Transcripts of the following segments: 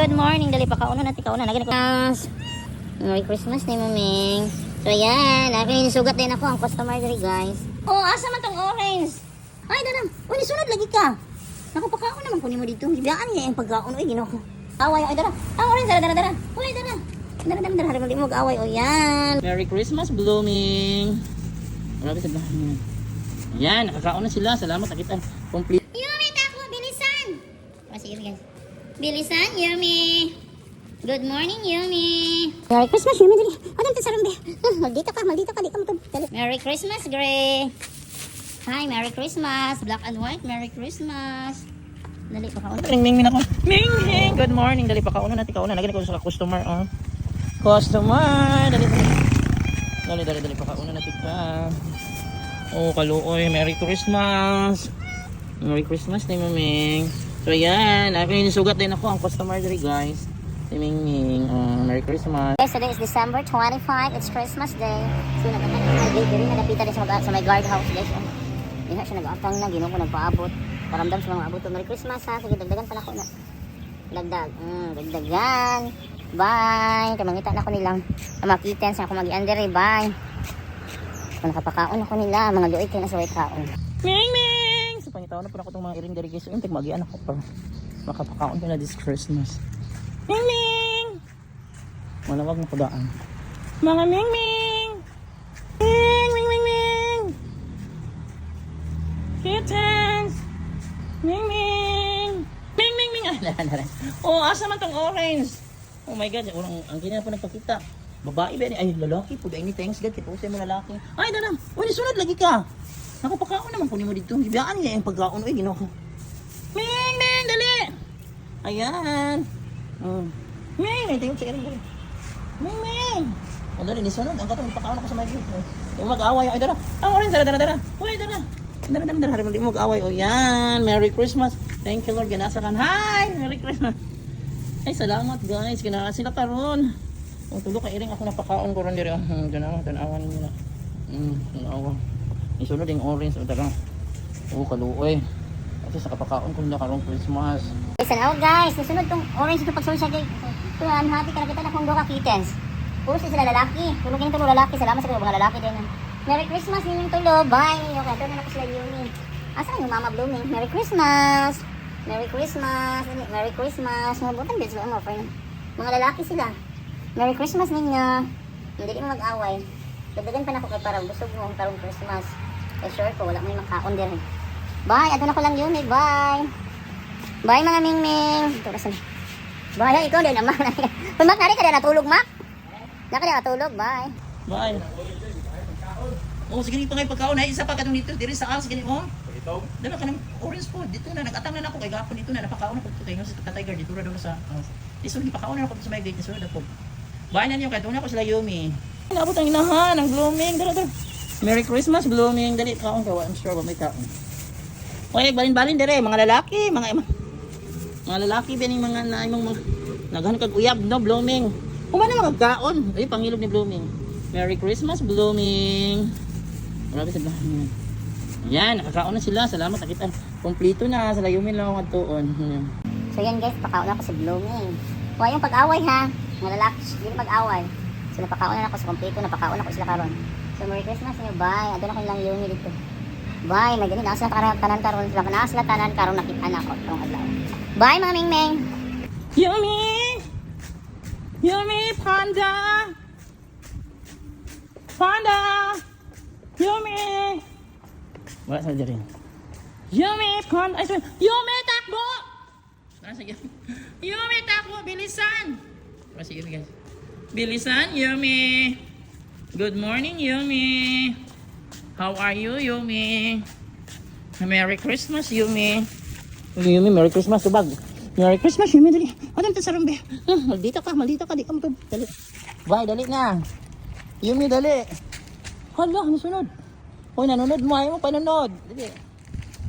good morning. Dali pa kauna natin kauna. Nagin ko. Merry Christmas ni Maming. So yan, akin sugat din ako ang customer diri guys. Oh, asa man tong orange? Ay, daram. Uni sunod lagi ka. Naku pagkaon naman kunin mo dito. Biyaan niya yung pagkaon. Uy, Ginoo ko. Away, ay dara. Ang orange dara. Uy, dara. Dara, harap mo mag-away. O yan. Merry Christmas, Blooming. Marami sa bahay. Yan, nakakaon na sila. Salamat, nakita. Complete. Yumi, tako, bilisan. Sige guys. Bilisan, Yumi. Good morning, Yumi. Merry Christmas, Yumi. Dali. Ano ito sa rumbe? Maldito ka. Di ka matun. Dali. Merry Christmas, Gray. Hi, Merry Christmas. Black and white, Merry Christmas. Dali, pakauna. Ming ako. Ming. Good morning. Dali, pakauna natin. Kauna. Nagin ko sa customer. Oh. Customer. Dali. Pakauna natin ka. Oh, kaluoy. Merry Christmas. Merry Christmas ni Maming. So, yan. Akin sugat din ako ang customer dali, guys. Si Ming. Merry Christmas. Guys, today is December 25. It's Christmas Day. So, nagapita din sa my guard house, guys. Hindi siya nag-atang na. Ginoo ko nagpaabot. Paramdam sa mga abot. Merry Christmas, ha. Sige, dagdagan pa na ako na. Dagdagan. Bye. Kamangita na ako nilang makiten sa ako mag-i-under. Bye. Kung nakapakaon ako nila, mga luit kayo na sa white kaon. Ming! So, pangitaw na po ako itong mga iring delegation. Yung mag-ian ako pa. Makapakaon ko na this Christmas. Ming! Malawag na padaan. Mga Ming! Ming! Kittens! Ming! Oh, asa man tong orange? Oh my God, ang ganyan po nagpakita. Babae ba? Ay, lalaki po. Dahil ni thanks God, kitusay mo lalaki. Ay, daram. Uy, sunod lagi ka. Nakapakaon naman kunin mo dito. Biyaan niya yung pagkaon. Uy, Ginoo ko. Ming, dali. Ayan. Ming, ito yung sa iring dali. Ming. O, dali, nisunod. Ang katong pakaon ako sa may group. Yung mag-away. Ay, dara. Ang orange, dara. Uy, dara. Harap mo mag-away. O, yan. Merry Christmas. Thank you, Lord. Ganasa kan. Hi! Merry Christmas. Ay, salamat, guys. Kinaka sila karon. O, tulo ka iring ako napakaon ko ron diri. Tanawan niyo na. Tanawa. Isunod yung orange. O, tara. O, kaluoy. Kasi sa kapakaon ko na karong Christmas. Listen out guys, nasunod tong orange ito pag social day. Ito, happy ka nakita na kung doka kittens. Puro sila lalaki. Puro ganito tulo lalaki. Salamat sa mga lalaki din. Merry Christmas ninyong tulo. Bye. Okay, ito na ako sila Yumi. Asan yung Mama Blooming? Merry Christmas. Merry Christmas. Merry Christmas. Mga butang din sila mo. Mga lalaki sila. Merry Christmas ninyo. Hindi mo mag-away. Dagdagan pa na ako kay parang busog mo karong Christmas. Kaya sure ko, wala may makaon din. Bye. Ato na ko lang Yumi. Bye. Bye mga Ming. Ito kasi. Bye. Ikaw din naman. Kung Mac, nari ka na natulog, Mac? Nari ka na natulog. Bye. Bye. Oh, sige nito ngay pagkaon. Ay, isa pa katong dito. Diri sa sige ni. Oh. Dala ka ng orange po. Dito na. Nag-atang na ako kay gapon dito na. Napakaon ako dito. Kaya sa Tiger dito na daw sa... Dito na pakaon na ako sa may gate. Dito na ako. Bye na niyo. Kaya doon ako sila Yumi. Nabot ang inahan. Ang Blooming. Dala. Merry Christmas, Blooming. Dali. Kaon ka. I'm sure ba may kaon. Okay, balin-balin dire. Mga lalaki. Mga lalaki ba yung mga naghanap kag uyab, no, Blooming. Kumana mga kaon. Ay, pangilog ni Blooming. Merry Christmas, Blooming. Marami sa bahay. Yan, nakakaon na sila. Salamat, nakita. Kompleto na. Sa layumin lang ako magtuon. So yan guys, pakaon ako sa Blooming. Huwag yung pag-away ha. Mga lalaki, hindi mag-away. So napakaon na ako sa kompleto. Napakaon ako sila karon. So Merry Christmas niyo. Bye. Ado na ko lang Yumi dito. Bye. May ganun. Nasa tanan karon. Nasa tanan karon nakita na ako. Itong adlaw. Bye mga Ming. Yumi, Panda. Yumi. Wala sa dyan. Yumi, Panda. Ay, sorry. Yumi, takbo! Yumi, takbo. Bilisan. Sige, guys. Bilisan, Yumi. Good morning, Yumi. How are you, Yumi? Merry Christmas, Yumi. Yumi, Merry Christmas, tubag. Merry Christmas, Yumi, dali. Ano ito sa rumbe? Maldita ka, di ka matod. Dali. Bye, dali na. Yumi, dali. Hala, ano sunod? Hoy, nanonood mo, ayaw mo panunod. Dali.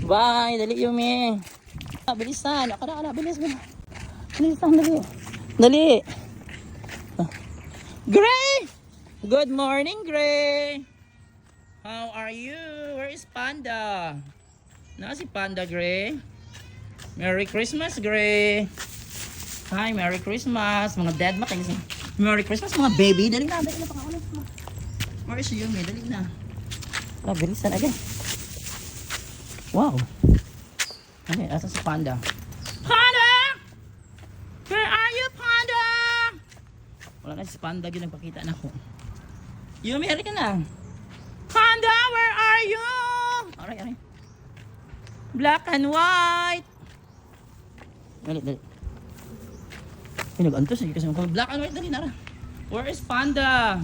Bye, dali, Yumi. Bilisan, bilis. Bilisan, dali. Dali. Gray! Good morning, Gray. How are you? Where is Panda? Na si Panda, Gray? Merry Christmas, Gray. Hi, Merry Christmas. Mga dead ma. Merry Christmas mga baby. Dali na pakauna. Where is Yumi? Dali na. Bilisan agad. Wow. Ano yun? Asa si Panda? Panda! Where are you, Panda? Wala na si Panda. Yun nagpakita na ako. Yumi, halika na. Panda, where are you? Aray. Black and white. Dali. Nag-antos kasi black and white. Dali na. Where is Panda?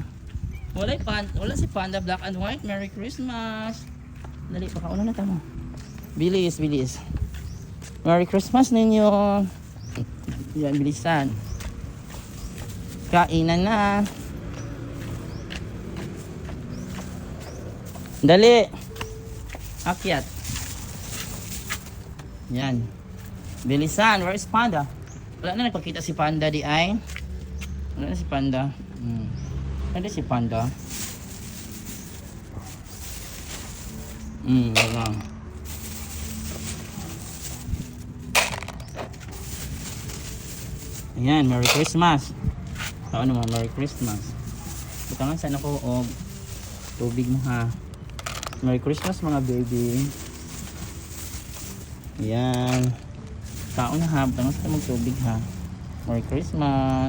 Wala si Panda. Black and white. Merry Christmas. Dali, pakauna na tamo. Bilis. Merry Christmas ninyo. Yan, bilisan. Kainan na. Dali. Akyat. Yan. Bilisan. Where is Panda? Wala na nagpakita si Panda di ay. Wala na si Panda. Ada si Panda. Wala. Ayan, Merry Christmas. Ano naman, Merry Christmas. Butangan sana ko o tubig mo ha. Merry Christmas mga baby. Ayan. Tao na ha, butangan sana mag tubig ha. Merry Christmas.